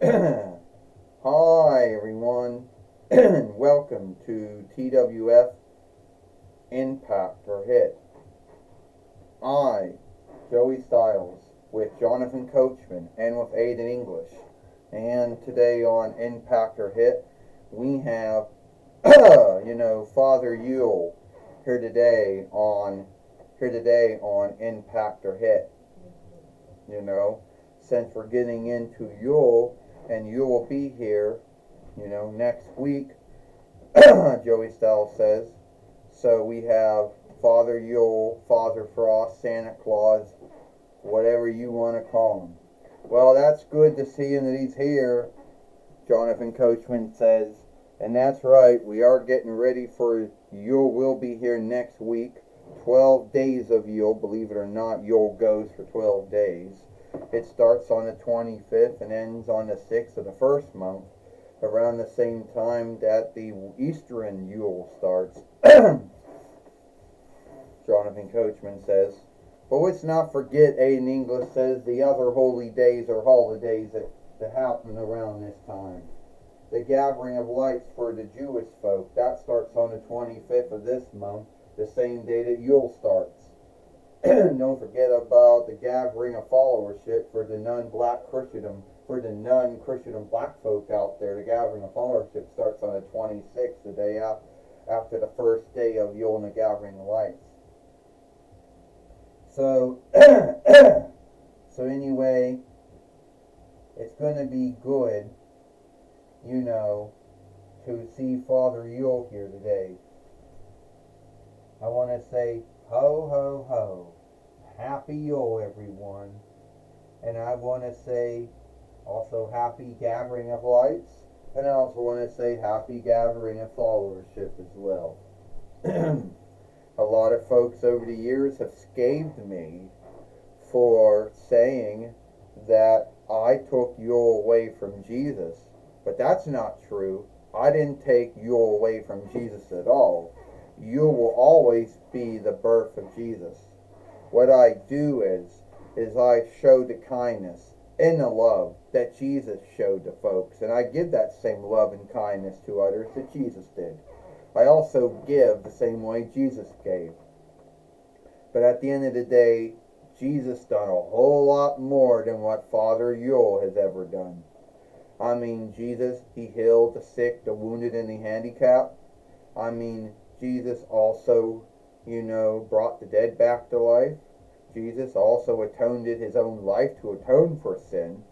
Hi everyone, welcome to TWF Impact or Hit. I, Joey Styles, with Jonathan Coachman and with Aiden English. And today on Impact or Hit, we have, Father Yule here today on Impact or Hit. Since we're getting into Yule, and you will be here, next week, Joey Styles says. So we have Father Yule, Father Frost, Santa Claus, whatever you want to call him. Well, that's good to see him that he's here, Jonathan Coachman says. And that's right, we are getting ready for Yule. Will be here next week. 12 days of Yule, believe it or not, Yule goes for 12 days. It starts on the 25th and ends on the 6th of the first month, around the same time that the Eastern Yule starts. Jonathan Coachman says. But let's not forget, Aiden English says, the other holy days or holidays that happen around this time. The Gathering of Lights for the Jewish folk, that starts on the 25th of this month, the same day that Yule starts. Don't forget about the Gathering of Followership for the non-black Christendom, for the non-Christendom black folk out there. The Gathering of Followership starts on the 26th, the day after the first day of Yule and the Gathering of Lights. So, so anyway, it's going to be good, to see Father Yule here today. I want to say, ho, ho, ho. Happy Yule, everyone. And I want to say also happy Gathering of Lights. And I also want to say happy Gathering of Followership as well. A lot of folks over the years have scathed me for saying that I took Yule away from Jesus. But that's not true. I didn't take Yule away from Jesus at all. Yule will always be the birth of Jesus. What I do is I show the kindness and the love that Jesus showed to folks. And I give that same love and kindness to others that Jesus did. I also give the same way Jesus gave. But at the end of the day, Jesus done a whole lot more than what Father Yule has ever done. I mean, Jesus, he healed the sick, the wounded, and the handicapped. I mean, Jesus also, brought the dead back to life. Jesus also atoned his own life to atone for sin.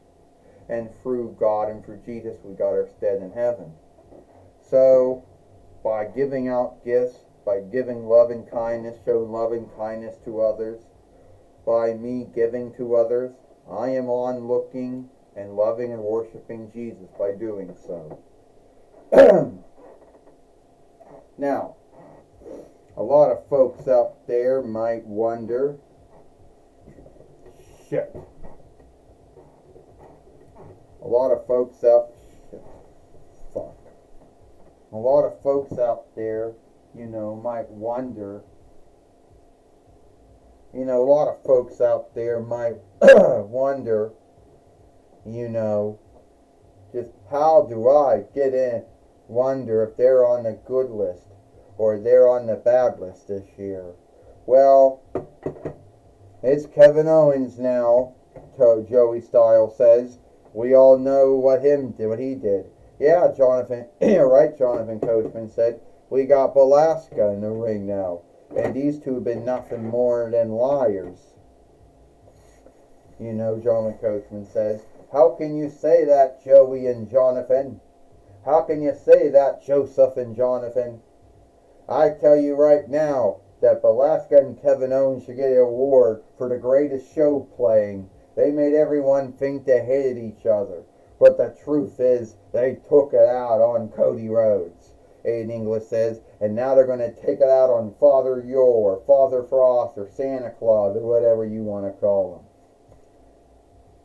And through God and through Jesus, we got our stead in heaven. So, by giving out gifts, by giving love and kindness, showing love and kindness to others, by me giving to others, I am on looking and loving and worshiping Jesus by doing so. Now, a lot of folks out there might wonder, A lot of folks out there, might wonder, just how do I get in, wonder if they're on the good list or they're on the bad list this year. Well, it's Kevin Owens now, Joey Styles says. We all know what he did. Yeah, Jonathan, right, Jonathan Coachman said. We got Belasca in the ring now. And these two have been nothing more than liars. Jonathan Coachman says. How can you say that, Joey and Jonathan? How can you say that, Joseph and Jonathan? I tell you right now that Belasca and Kevin Owens should get an award for the greatest show playing. They made everyone think they hated each other. But the truth is, they took it out on Cody Rhodes, Aiden English says, and now they're going to take it out on Father Yule or Father Frost or Santa Claus or whatever you want to call him.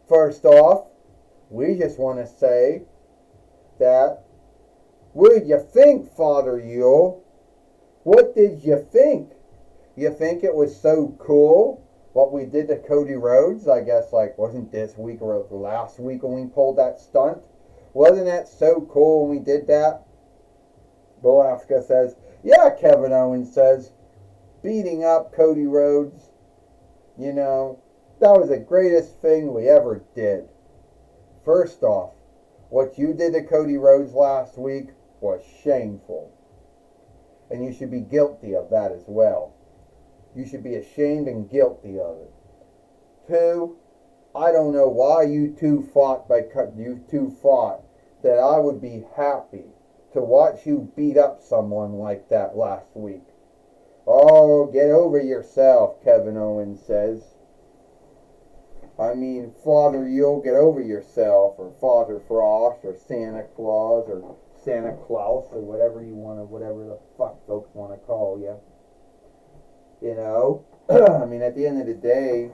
First off, we just want to say that, what did you think, Father Yule? What did you think? You think it was so cool what we did to Cody Rhodes? I guess, wasn't this week or last week when we pulled that stunt? Wasn't that so cool when we did that? Velasquez says, yeah, Kevin Owens says, beating up Cody Rhodes, you know, that was the greatest thing we ever did. First off, what you did to Cody Rhodes last week was shameful. And you should be guilty of that as well. You should be ashamed and guilty of it. Two, I don't know why you two fought that I would be happy to watch you beat up someone like that last week. Oh, get over yourself, Kevin Owens says. I mean, Father, you'll get over yourself, or Father Frost, or Santa Claus, or Santa Claus, or whatever the fuck folks want to call you. You know? I mean, at the end of the day,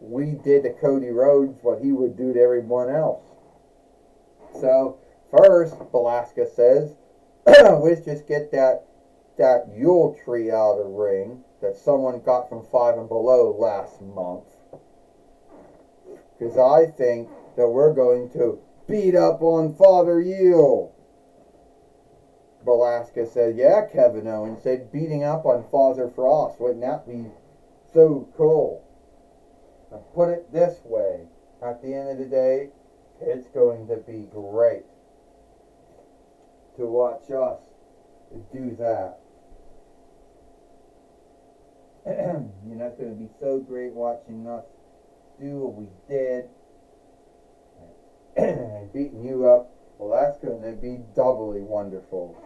we did to Cody Rhodes what he would do to everyone else. So, first, Velasquez says, let's just get that Yule tree out of the ring that someone got from Five and Below last month. Because I think that we're going to beat up on Father Yule. Velasquez said, yeah, Kevin Owens said, beating up on Father Frost. Wouldn't that be so cool? Now put it this way. At the end of the day, it's going to be great to watch us do that. You know, it's going to be so great watching us do what we did and beating you up. Well, that's going to be doubly wonderful.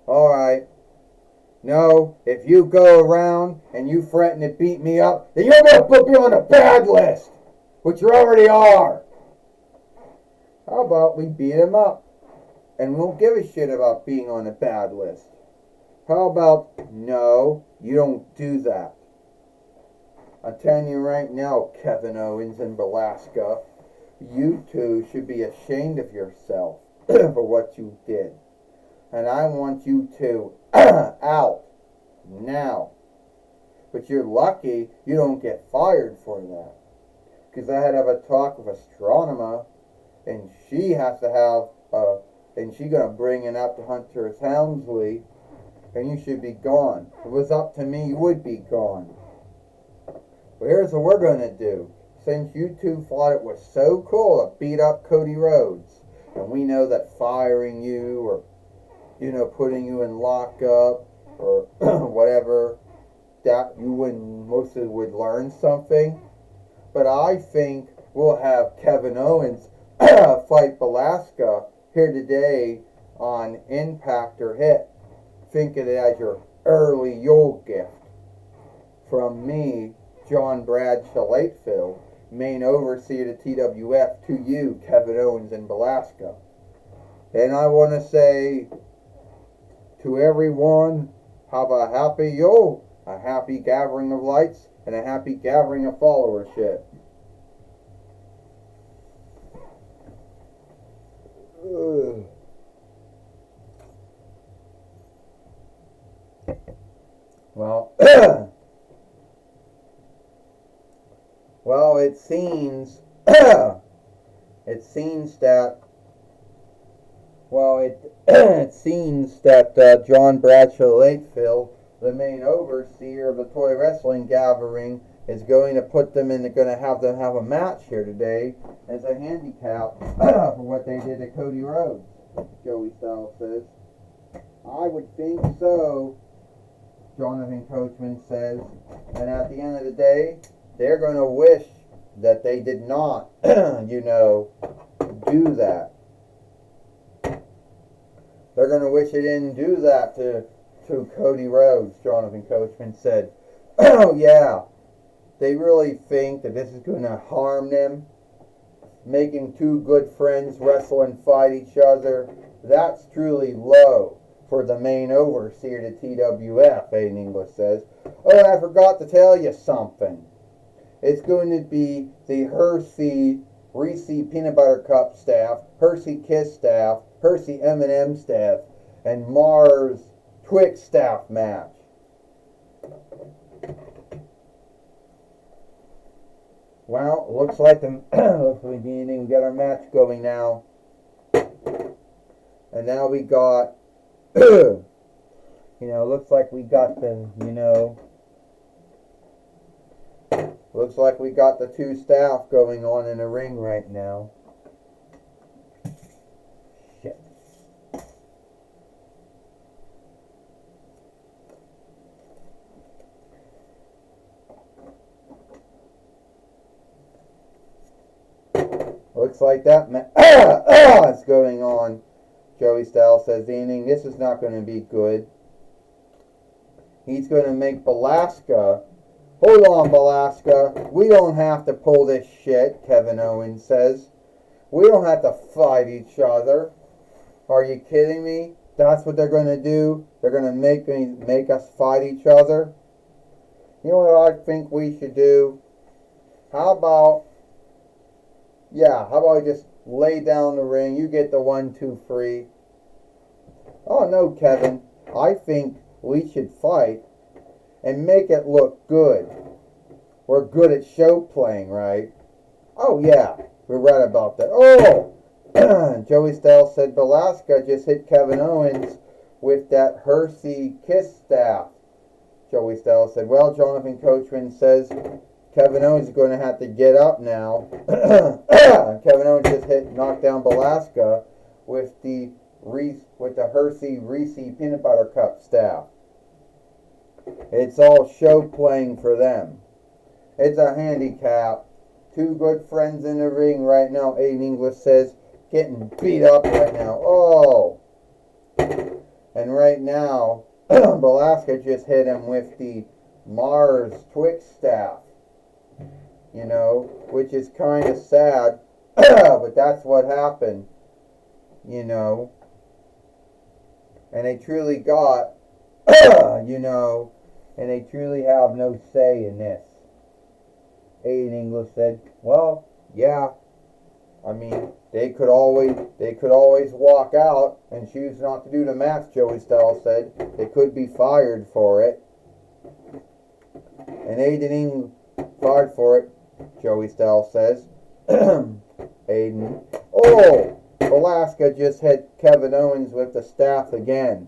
Alright. No, if you go around and you threaten to beat me up, then you're going to put me on a bad list, which you already are. How about we beat him up and we won't give a shit about being on a bad list? How about, no, you don't do that. I'm telling you right now, Kevin Owens and Velasquez, you two should be ashamed of yourself for what you did. And I want you two out now. But you're lucky you don't get fired for that. Because I had to have a talk with Astronomer, and she has to have, and she's going to bring it up to Hunter Helmsley, and you should be gone. If it was up to me, you would be gone. But here's what we're going to do. Since you two thought it was so cool to beat up Cody Rhodes, and we know that firing you, or, you know, putting you in lockup, or whatever, that you mostly would learn something. But I think we'll have Kevin Owens fight Velasquez here today on Impact or Hit. Think of it as your early Yule gift. From me, John Bradshaw Latefield, main overseer to TWF, to you, Kevin Owens and Velasquez. And I want to say to everyone, have a happy Yule, a happy gathering of lights, and a happy gathering of followership. Well, well, it seems that it seems that John Bradshaw Latefield, the main overseer of the Toy Wrestling Gathering, is going to put them in. They're going to have them have a match here today as a handicap for what they did to Cody Rhodes. Joey Styles says, I would think so. Jonathan Coachman says, and at the end of the day, they're going to wish that they did not, you know, do that. They're going to wish they didn't do that to Cody Rhodes, Jonathan Coachman said. Oh, yeah. They really think that this is going to harm them. Making two good friends wrestle and fight each other. That's truly low for the main overseer to TWF, Aiden English says. Oh, I forgot to tell you something. It's going to be the Hershey Reese Peanut Butter Cup staff, Hershey Kiss staff, Hershey M&M staff, and Mars Twix staff match. Well, looks like we got our match going now. And now we got, looks like we got looks like we got the two staff going on in the ring right now. Shit. Looks like that it's going on. Joey Styles says, Danning, this is not going to be good. He's going to make Belasca. Hold on, Belasca. We don't have to pull this shit, Kevin Owens says. We don't have to fight each other. Are you kidding me? That's what they're going to do? They're going to make us fight each other? You know what I think we should do? How about I just lay down the ring? You get the 1-2 free. Oh no, Kevin. I think we should fight and make it look good. We're good at show playing, right? Oh yeah, we're right about that. Oh! Joey Styles said Belasca just hit Kevin Owens with that Hersey kiss staff. Joey Styles said, well, Jonathan Coachman says Kevin Owens is going to have to get up now. Kevin Owens just knocked down Belasca with the Hershey Reese peanut butter cup staff. It's all show playing for them. It's a handicap. Two good friends in the ring right now. Aiden English says getting beat up right now. Oh, and right now Belasca just hit him with the Mars Twix staff. Which is kind of sad, but that's what happened, and they truly got, and they truly have no say in this. Aiden English said, well, yeah, I mean, they could always walk out and choose not to do the match, Joey Styles said. They could be fired for it. And Aiden English fired for it, Joey Styles says. Aiden. Oh! Belasca just hit Kevin Owens with the staff again.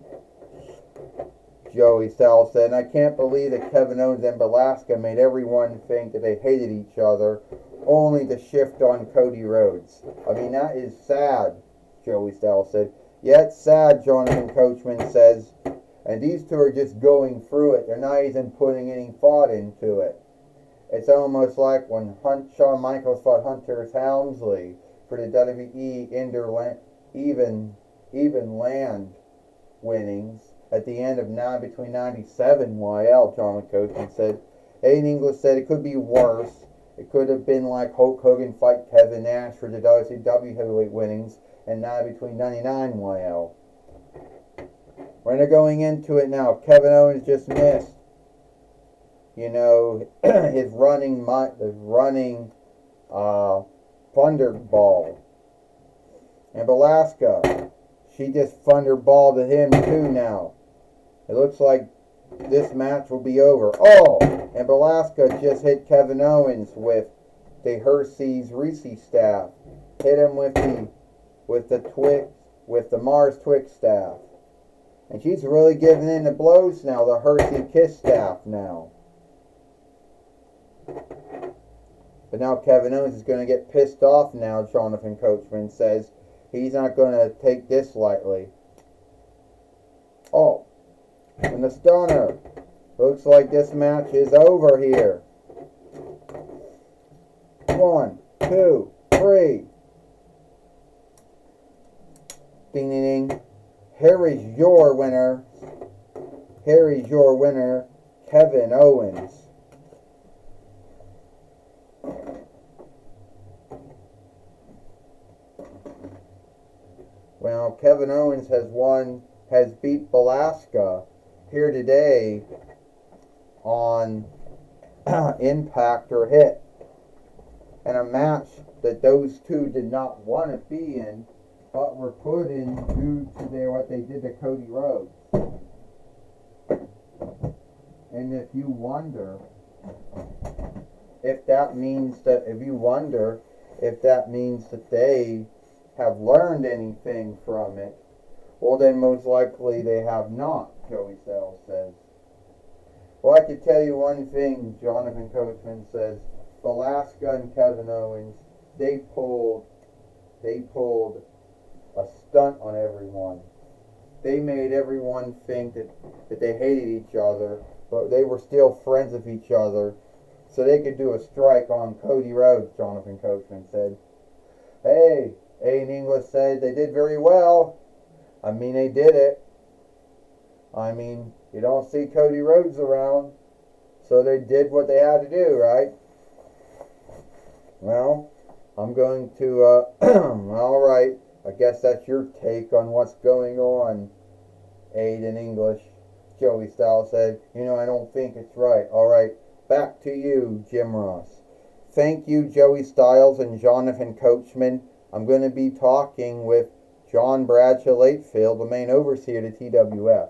Joey Styles said, and I can't believe that Kevin Owens and Belasca made everyone think that they hated each other, only to shift on Cody Rhodes. I mean, that is sad, Joey Styles said. Yeah, it's sad, Jonathan Coachman says. And these two are just going through it. They're not even putting any thought into it. It's almost like when Shawn Michaels fought Hunter Helmsley for the WWE even land winnings at the end of between 97 YL, John Coachman said. Aiden English said it could be worse. It could have been like Hulk Hogan fight Kevin Nash for the WCW heavyweight winnings and now between 99 YL. We're going into it now. Kevin Owens just missed. His running thunderball. And Belasca, she just thunderballed at him too now. It looks like this match will be over. Oh, and Belasca just hit Kevin Owens with the Hershey's Reese staff. Hit him with the Mars Twix staff. And she's really giving in the blows now, the Hershey Kiss staff now. But now Kevin Owens is going to get pissed off now, Jonathan Coachman says. He's not going to take this lightly. Oh, and the stunner. Looks like this match is over here. 1, 2, 3. Ding, ding, ding. Here is your winner. Here is your winner, Kevin Owens. Well, Kevin Owens has beat Belasca here today on Impact or Hit. And a match that those two did not want to be in, but were put in due to what they did to Cody Rhodes. And if you wonder if that means that, if you wonder if that means that they have learned anything from it, well, then most likely they have not, Joey Styles says. Well, I could tell you one thing, Jonathan Coachman says. Velasquez and Kevin Owens, they pulled a stunt on everyone. They made everyone think that they hated each other, but they were still friends of each other, so they could do a strike on Cody Rhodes, Jonathan Coachman said. Hey, Aiden English said they did very well. I mean, they did it. I mean, you don't see Cody Rhodes around, so they did what they had to do, right? Well, I'm going to, all right. I guess that's your take on what's going on, Aiden English. Joey Styles said, I don't think it's right. All right, back to you, Jim Ross. Thank you, Joey Styles and Jonathan Coachman. I'm going to be talking with John Bradshaw Latefield, the main overseer to TWF.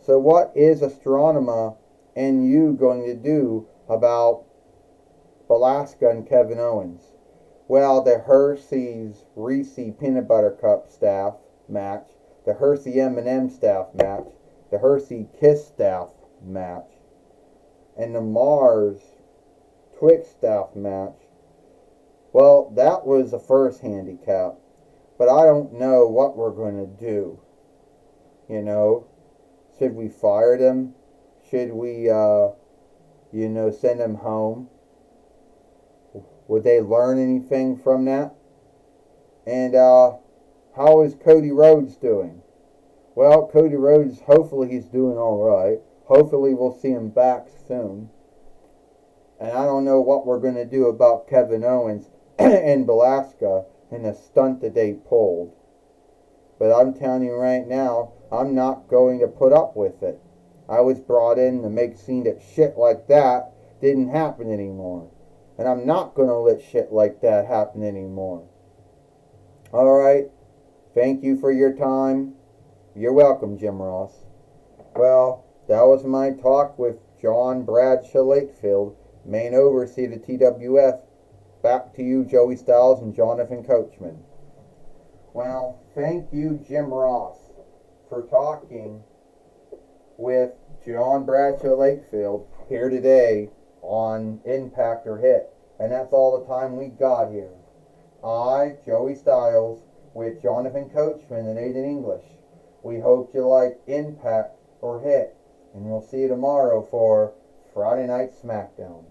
So what is Astronema and you going to do about Velasquez and Kevin Owens? Well, the Hershey's Reese Peanut Butter Cup staff match, the Hershey M&M staff match, the Hershey Kiss staff match, and the Mars Twix staff match. Well, that was the first handicap, but I don't know what we're going to do. Should we fire them? Should we, send them home? Would they learn anything from that? And how is Cody Rhodes doing? Well, Cody Rhodes, hopefully he's doing all right. Hopefully we'll see him back soon. And I don't know what we're going to do about Kevin Owens and Velasquez and the stunt that they pulled. But I'm telling you right now, I'm not going to put up with it. I was brought in to make sure that shit like that didn't happen anymore. And I'm not going to let shit like that happen anymore. Alright, thank you for your time. You're welcome, Jim Ross. Well, that was my talk with John Bradshaw Latefield, main overseer of TWF. Back to you, Joey Styles and Jonathan Coachman. Well, thank you, Jim Ross, for talking with John Bradshaw Latefield here today on Impact or Hit. And that's all the time we got here. I, Joey Styles, with Jonathan Coachman and Aiden English. We hope you like Impact or Hit. And we'll see you tomorrow for Friday Night SmackDown.